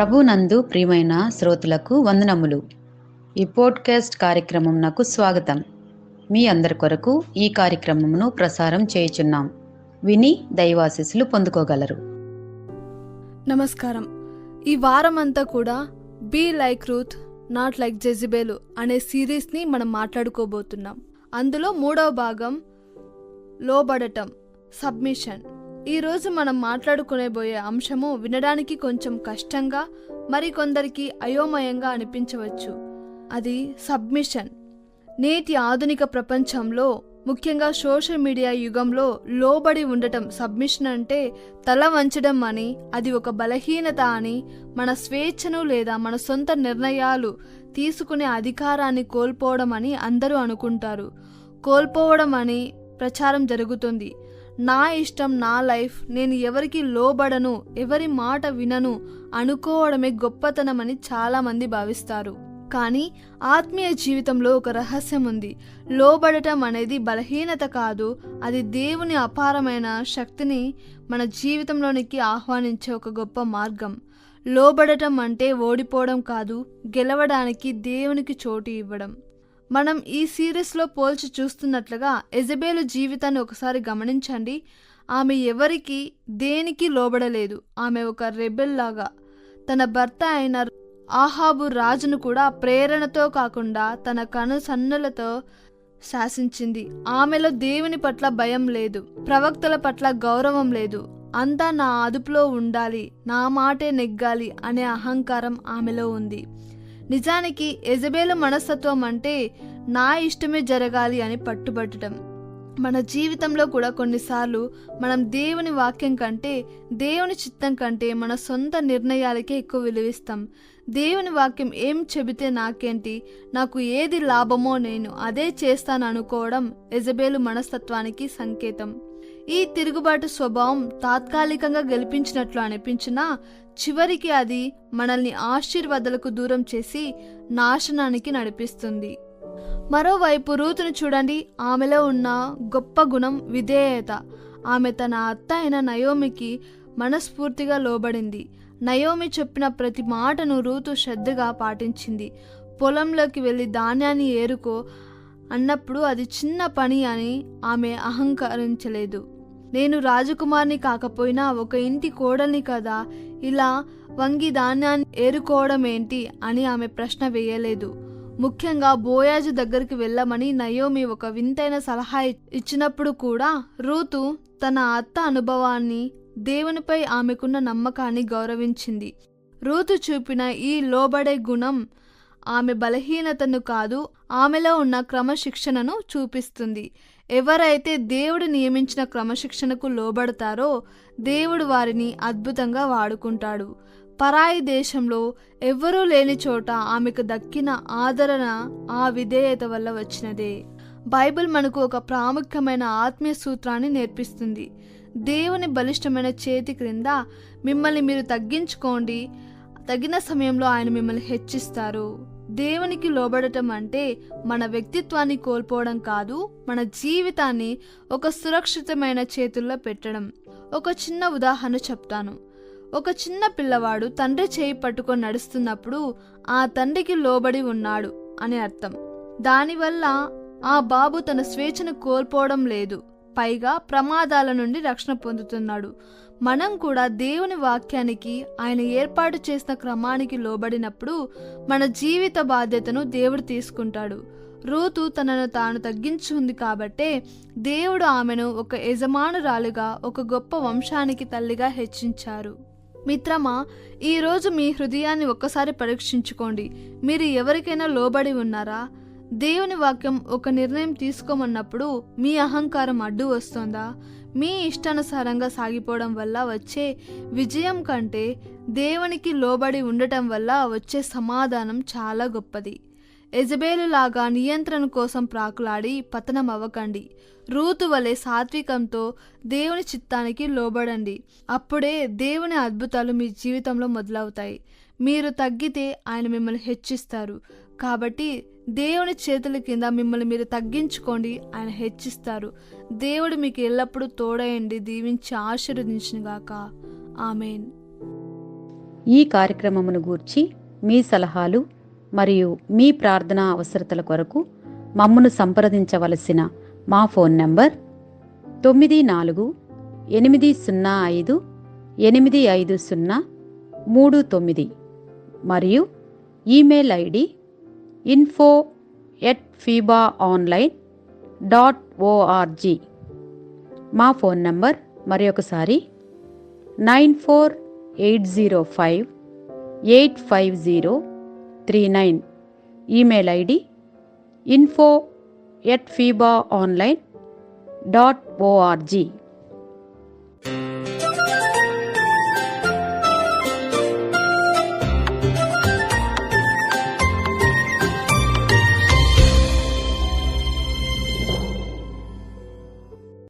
ప్రభునందు ప్రియమైన శ్రోతలకు వందనములు. ఈ పోడ్కాస్ట్ కార్యక్రమం నాకు స్వాగతం. మీ అందరి కొరకు ఈ కార్యక్రమమును ప్రసారం చేయుచున్నాం. విని దైవాశీస్సులు పొందుకోగలరు. నమస్కారం. ఈ వారం అంతా కూడా be like Ruth not like Jezebel అనే సిరీస్ని మనం మాట్లాడుకోబోతున్నాం. అందులో 3వ భాగం లోబడటం, సబ్మిషన్. ఈరోజు మనం మాట్లాడుకునేబోయే అంశము వినడానికి కొంచెం కష్టంగా, మరికొందరికి అయోమయంగా అనిపించవచ్చు. అది సబ్మిషన్. నేటి ఆధునిక ప్రపంచంలో, ముఖ్యంగా సోషల్ మీడియా యుగంలో లోబడి ఉండటం, సబ్మిషన్ అంటే తల వంచడం అని, అది ఒక బలహీనత అని, మన స్వేచ్ఛను లేదా మన సొంత నిర్ణయాలు తీసుకునే అధికారాన్ని కోల్పోవడం అని అందరూ అనుకుంటారు. కోల్పోవడం అని ప్రచారం జరుగుతుంది. నా ఇష్టం, నా లైఫ్, నేను ఎవరికి లోబడను, ఎవరి మాట వినను అనుకోవడమే గొప్పతనమని చాలామంది భావిస్తారు. కానీ ఆత్మీయ జీవితంలో ఒక రహస్యం ఉంది. లోబడటం అనేది బలహీనత కాదు, అది దేవుని అపారమైన శక్తిని మన జీవితంలోనికి ఆహ్వానించే ఒక గొప్ప మార్గం. లోబడటం అంటే ఓడిపోవడం కాదు, గెలవడానికి దేవునికి చోటు ఇవ్వడం. మనం ఈ సిరీస్లో పోల్చి చూస్తున్నట్లుగా యెజబెలు జీవితాన్ని ఒకసారి గమనించండి. ఆమె ఎవరికి దేనికి లోబడలేదు. ఆమె ఒక రెబెల్ లాగా తన భర్త అయిన ఆహాబు రాజును కూడా ప్రేరణతో కాకుండా తన కనుసన్నలతో శాసించింది. ఆమెలో దేవుని పట్ల భయం లేదు, ప్రవక్తల పట్ల గౌరవం లేదు. అంతా నా అదుపులో ఉండాలి, నా మాటే నెగ్గాలి అనే అహంకారం ఆమెలో ఉంది. నిజానికి యెజబెలు మనస్తత్వం అంటే నా ఇష్టమే జరగాలి అని పట్టుబట్టడం. మన జీవితంలో కూడా కొన్నిసార్లు మనం దేవుని వాక్యం కంటే, దేవుని చిత్తం కంటే మన సొంత నిర్ణయాలకే ఎక్కువ విలువిస్తాం. దేవుని వాక్యం ఏం చెబితే నాకేంటి, నాకు ఏది లాభమో నేను అదే చేస్తాను అనుకోవడం యెజబెలు మనస్తత్వానికి సంకేతం. ఈ తిరుగుబాటు స్వభావం తాత్కాలికంగా గెలిపించినట్లు అనిపించినా చివరికి అది మనల్ని ఆశీర్వాదాలకు దూరం చేసి నాశనానికి నడిపిస్తుంది. మరోవైపు రూతును చూడండి. ఆమెలో ఉన్న గొప్ప గుణం విధేయత. ఆమె తన అత్త అయిన నయోమికి మనస్ఫూర్తిగా లోబడింది. నయోమి చెప్పిన ప్రతి మాటను రూతు శ్రద్ధగా పాటించింది. పొలంలోకి వెళ్ళి ధాన్యాన్ని ఏరుకో అన్నప్పుడు అది చిన్న పని అని ఆమె అహంకరించలేదు. నేను రాజకుమార్ని కాకపోయినా ఒక ఇంటి కోడల్ని కదా, ఇలా వంగి ధాన్యాన్ని ఏరుకోవడం ఏంటి అని ఆమె ప్రశ్న వేయలేదు. ముఖ్యంగా బోయాజు దగ్గరికి వెళ్ళమని నయోమి ఒక వింతైన సలహా ఇచ్చినప్పుడు కూడా రూతు తన అత్త అనుభవాన్ని, దేవునిపై ఆమెకున్న నమ్మకాన్ని గౌరవించింది. రూతు చూపిన ఈ లోబడే గుణం ఆమె బలహీనతను కాదు, ఆమెలో ఉన్న క్రమశిక్షణను చూపిస్తుంది. ఎవరైతే దేవుడు నియమించిన క్రమశిక్షణకు లోబడతారో దేవుడు వారిని అద్భుతంగా వాడుకుంటాడు. పరాయి దేశంలో ఎవ్వరూ లేని చోట ఆమెకు దక్కిన ఆదరణ ఆ విధేయత వల్ల వచ్చినదే. బైబిల్ మనకు ఒక ప్రాముఖ్యమైన ఆత్మీయ సూత్రాన్ని నేర్పిస్తుంది. దేవుని బలిష్టమైన చేతి క్రింద మిమ్మల్ని మీరు తగ్గించుకోండి, తగిన సమయంలో ఆయన మిమ్మల్ని హెచ్చిస్తారు. దేవునికి లోబడటం అంటే మన వ్యక్తిత్వాన్ని కోల్పోవడం కాదు, మన జీవితాన్ని ఒక సురక్షితమైన చేతుల్లో పెట్టడం. ఒక చిన్న ఉదాహరణ చెప్తాను. ఒక చిన్న పిల్లవాడు తండ్రి చేయి పట్టుకొని నడుస్తున్నప్పుడు ఆ తండ్రికి లోబడి ఉన్నాడు అని అర్థం. దానివల్ల ఆ బాబు తన స్వేచ్ఛను కోల్పోవడం లేదు, పైగా ప్రమాదాల నుండి రక్షణ పొందుతున్నాడు. మనం కూడా దేవుని వాక్యానికి, ఆయన ఏర్పాటు చేసిన క్రమానికి లోబడినప్పుడు మన జీవిత బాధ్యతను దేవుడు తీసుకుంటాడు. రూతు తనను తాను తగ్గించుకుంది కాబట్టే దేవుడు ఆమెను ఒక యజమానురాలుగా, ఒక గొప్ప వంశానికి తల్లిగా హెచ్చించారు. మిత్రమా, ఈరోజు మీ హృదయాన్ని ఒక్కసారి పరీక్షించుకోండి. మీరు ఎవరికైనా లోబడి ఉన్నారా? దేవుని వాక్యం ఒక నిర్ణయం తీసుకోమన్నప్పుడు మీ అహంకారం అడ్డు వస్తుందా? మీ ఇష్టానుసారంగా సాగిపోవడం వల్ల వచ్చే విజయం కంటే దేవునికి లోబడి ఉండటం వల్ల వచ్చే సమాధానం చాలా గొప్పది. యెజబెలు లాగా నియంత్రణ కోసం ప్రాకులాడి పతనం అవ్వకండి. రూతు వలె సాత్వికంతో దేవుని చిత్తానికి లోబడండి. అప్పుడే దేవుని అద్భుతాలు మీ జీవితంలో మొదలవుతాయి. మీరు తగ్గితే ఆయన మిమ్మల్ని హెచ్చిస్తారు. కాబట్టి దేవుని చేతుల కింద మిమ్మల్ని మీరు తగ్గించుకోండి, ఆయన హెచ్చిస్తారు. దేవుడు మీకు ఎల్లప్పుడూ తోడయండి, దీవించి ఆశీర్వదించునుగాక. ఆమేన్. ఈ కార్యక్రమమును గూర్చి మీ సలహాలు మరియు మీ ప్రార్థనా అవసరతల కొరకు మమ్మను సంప్రదించవలసిన మా ఫోన్ నంబర్ 9480585039 మరియు ఈమెయిల్ ఐడి info@fibaonline.org. మా ఫోన్ నంబర్ మరొకసారి 9480585039. Email ID info@fibaonline.org.